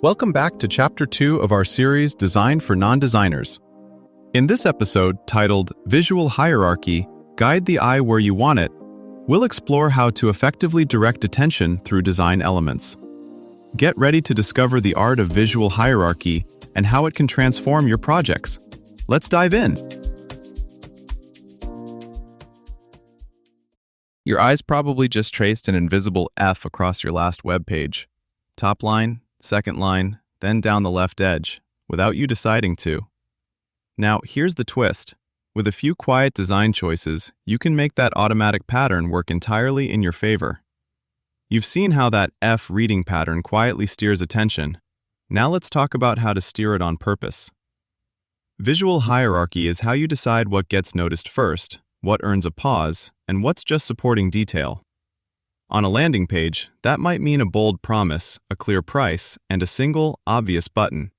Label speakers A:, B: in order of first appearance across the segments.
A: Welcome back to Chapter 2 of our series Designed for Non-Designers. In this episode, titled Visual Hierarchy, Guide the Eye Where You Want It, we'll explore how to effectively direct attention through design elements. Get ready to discover the art of visual hierarchy and how it can transform your projects. Let's dive in. Your eyes probably just traced an invisible F across your last web page. Top line, second line, then down the left edge, without you deciding to. Now, here's the twist. With a few quiet design choices, you can make that automatic pattern work entirely in your favor. You've seen how that F reading pattern quietly steers attention. Now let's talk about how to steer it on purpose. Visual hierarchy is how you decide what gets noticed first, what earns a pause, and what's just supporting detail. On a landing page, that might mean a bold promise, a clear price, and a single, obvious button,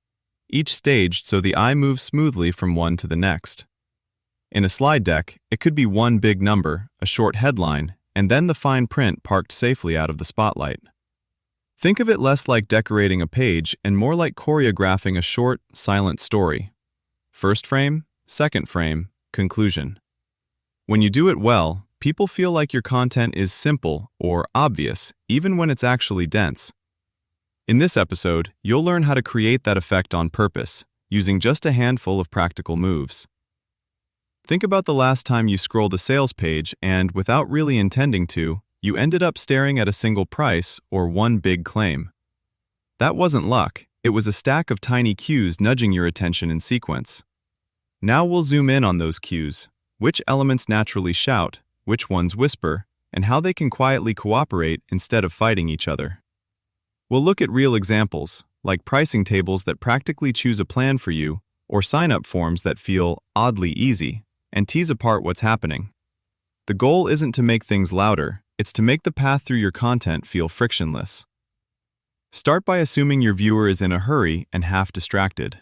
A: each staged so the eye moves smoothly from one to the next. In a slide deck, it could be one big number, a short headline, and then the fine print parked safely out of the spotlight. Think of it less like decorating a page and more like choreographing a short, silent story. First frame, second frame, conclusion. When you do it well, people feel like your content is simple or obvious, even when it's actually dense. In this episode, you'll learn how to create that effect on purpose, using just a handful of practical moves. Think about the last time you scrolled a sales page and, without really intending to, you ended up staring at a single price or one big claim. That wasn't luck, it was a stack of tiny cues nudging your attention in sequence. Now we'll zoom in on those cues, which elements naturally shout, which ones whisper, and how they can quietly cooperate instead of fighting each other. We'll look at real examples, like pricing tables that practically choose a plan for you, or sign-up forms that feel oddly easy, and tease apart what's happening. The goal isn't to make things louder, it's to make the path through your content feel frictionless. Start by assuming your viewer is in a hurry and half distracted.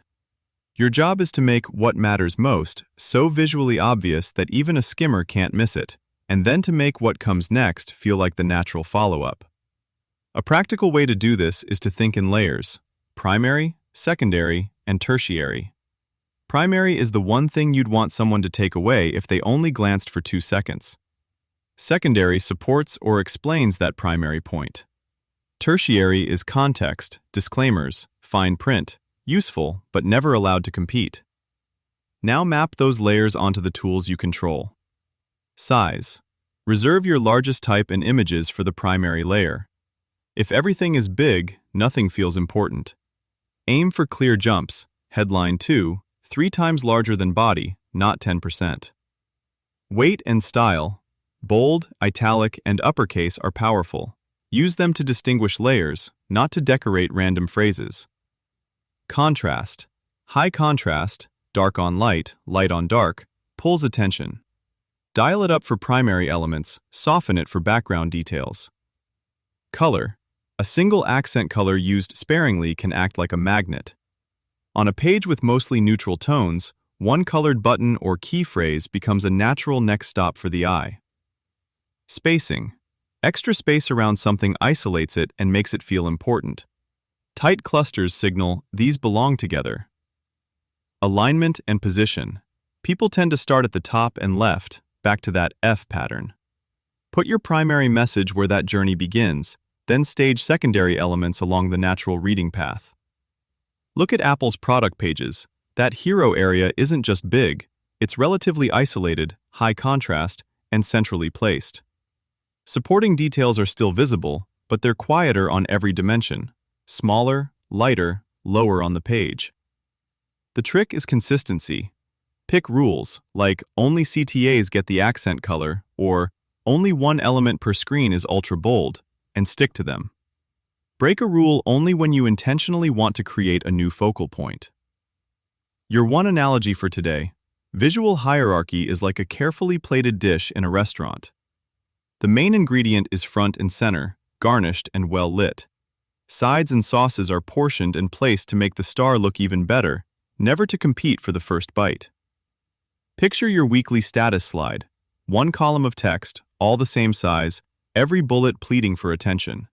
A: Your job is to make what matters most so visually obvious that even a skimmer can't miss it, and then to make what comes next feel like the natural follow-up. A practical way to do this is to think in layers: primary, secondary, and tertiary. Primary is the one thing you'd want someone to take away if they only glanced for 2 seconds. Secondary supports or explains that primary point. Tertiary is context, disclaimers, fine print, useful but never allowed to compete. Now map those layers onto the tools you control. Size. Reserve your largest type and images for the primary layer. If everything is big, nothing feels important. Aim for clear jumps, headline 2, 3 times larger than body, not 10%. Weight and style. Bold, italic, and uppercase are powerful. Use them to distinguish layers, not to decorate random phrases. Contrast. High contrast, dark on light, light on dark, pulls attention. Dial it up for primary elements, soften it for background details. Color. A single accent color used sparingly can act like a magnet. On a page with mostly neutral tones, one colored button or key phrase becomes a natural next stop for the eye. Spacing. Extra space around something isolates it and makes it feel important. Tight clusters signal these belong together. Alignment and position. People tend to start at the top and left, back to that F pattern. Put your primary message where that journey begins, then stage secondary elements along the natural reading path. Look at Apple's product pages. That hero area isn't just big, it's relatively isolated, high contrast, and centrally placed. Supporting details are still visible, but they're quieter on every dimension. Smaller, lighter, lower on the page. The trick is consistency. Pick rules, like only CTAs get the accent color, or only one element per screen is ultra bold, and stick to them. Break a rule only when you intentionally want to create a new focal point. Your one analogy for today: visual hierarchy is like a carefully plated dish in a restaurant. The main ingredient is front and center, garnished and well lit. Sides and sauces are portioned and placed to make the star look even better, never to compete for the first bite. Picture your weekly status slide. One column of text, all the same size, every bullet pleading for attention.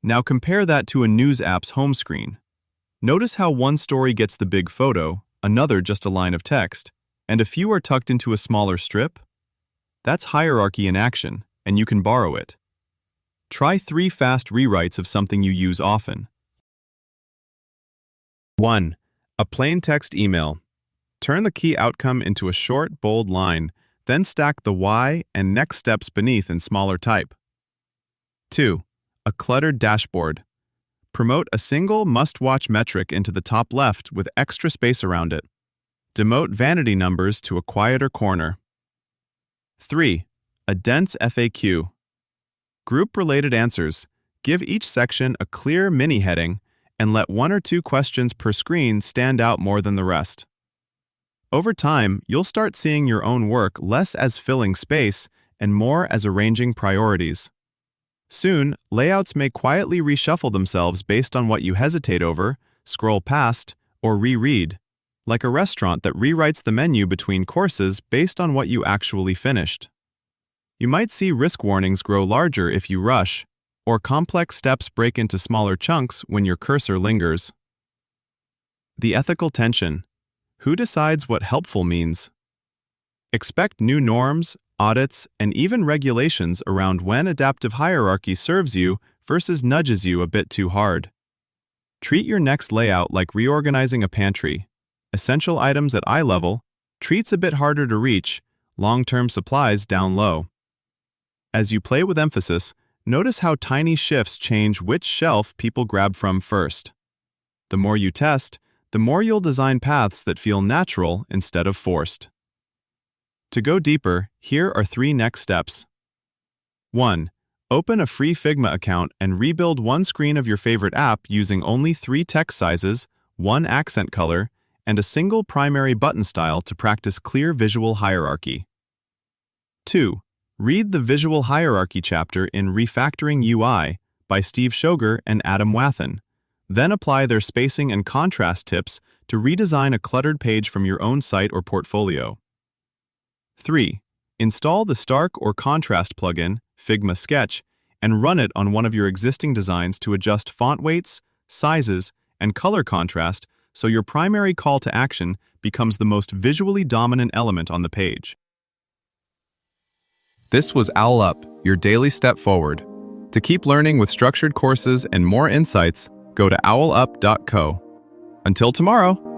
A: Now compare that to a news app's home screen. Notice how one story gets the big photo, another just a line of text, and a few are tucked into a smaller strip? That's hierarchy in action, and you can borrow it. Try 3 fast rewrites of something you use often. 1. A plain text email. Turn the key outcome into a short, bold line, then stack the why and next steps beneath in smaller type. 2. A cluttered dashboard. Promote a single must-watch metric into the top left with extra space around it. Demote vanity numbers to a quieter corner. 3. A dense FAQ. Group related answers. Give each section a clear mini-heading and let 1 or 2 questions per screen stand out more than the rest. Over time, you'll start seeing your own work less as filling space and more as arranging priorities. Soon, layouts may quietly reshuffle themselves based on what you hesitate over, scroll past, or reread, like a restaurant that rewrites the menu between courses based on what you actually finished. You might see risk warnings grow larger if you rush, or complex steps break into smaller chunks when your cursor lingers. The ethical tension. Who decides what helpful means? Expect new norms, audits, and even regulations around when adaptive hierarchy serves you versus nudges you a bit too hard. Treat your next layout like reorganizing a pantry. Essential items at eye level, treats a bit harder to reach, long-term supplies down low. As you play with emphasis, notice how tiny shifts change which shelf people grab from first. The more you test, the more you'll design paths that feel natural instead of forced. To go deeper, here are 3 next steps. 1. Open a free Figma account and rebuild one screen of your favorite app using only 3 text sizes, 1 accent color, and a single primary button style to practice clear visual hierarchy. 2. Read the Visual Hierarchy chapter in Refactoring UI by Steve Schoger and Adam Wathan. Then apply their spacing and contrast tips to redesign a cluttered page from your own site or portfolio. 3. Install the Stark or Contrast plugin, Figma Sketch, and run it on one of your existing designs to adjust font weights, sizes, and color contrast so your primary call to action becomes the most visually dominant element on the page. This was Owl Up, your daily step forward. To keep learning with structured courses and more insights, go to owlup.co. Until tomorrow!